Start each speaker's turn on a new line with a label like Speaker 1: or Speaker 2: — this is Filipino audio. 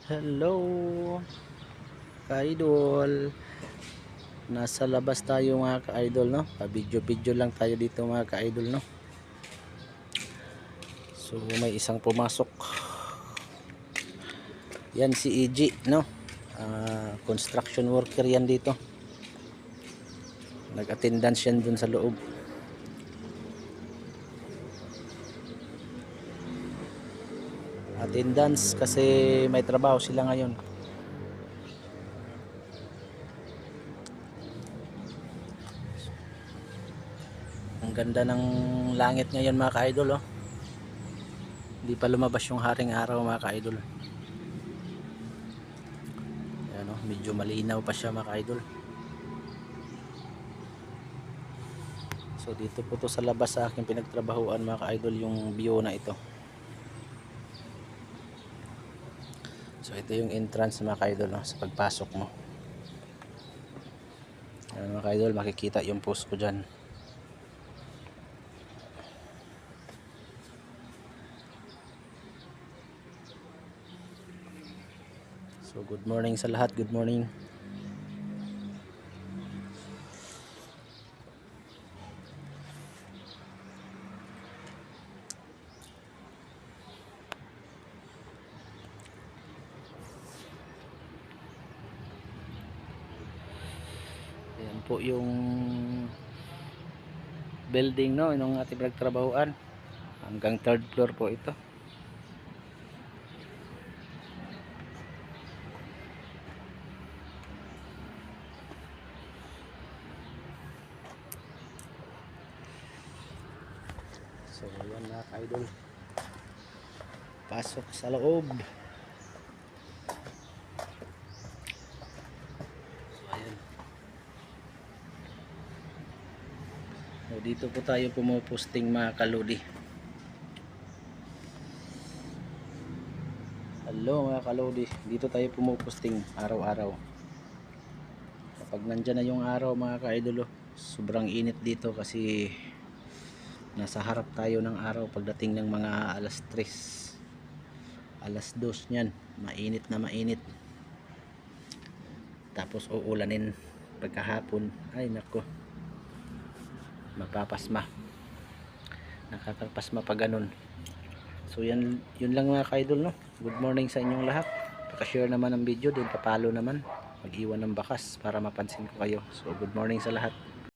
Speaker 1: Hello ka-idol, nasa labas tayo mga ka-idol, no? Pa-video lang tayo dito mga ka-idol, no? So may isang pumasok, yan si EG, no? Construction worker yan dito, nag-attendance yan dun sa loob. Attendance kasi may trabaho sila ngayon. Ang ganda ng langit ngayon mga ka-idol, oh. Hindi pa lumabas yung haring araw mga ka-idol. Ayan, oh, medyo malinaw pa siya mga ka-idol. So dito po to sa labas sa aking pinagtrabahuan mga ka-idol, yung view na ito. So ito yung entrance mga ka-idol, no, sa pagpasok mo. Ayan mga ka-idol, makikita yung post ko dyan. So good morning sa lahat, good morning. Ayan po yung building, no, yung ating pinagtrabahuan. Hanggang 3rd floor po ito. So ayan mga ka-idol, pasok sa loob. So ayan, so, dito po tayo pumuposting mga kalodi. Hello mga kalodi, dito tayo pumuposting araw-araw. Kapag nandyan na yung araw mga ka-idol, sobrang init dito kasi nasa harap tayo ng araw. Pagdating ng mga alas 3, alas 2 nyan, mainit na mainit. Tapos uulanin pagkahapon, ay nako, mapapasma, nakakapasma pa ganun. So yan, yun lang mga ka-idol, no? Good morning sa inyong lahat. Paka-share naman ng video, din papalo naman, mag-iwan ng bakas para mapansin ko kayo. So good morning sa lahat.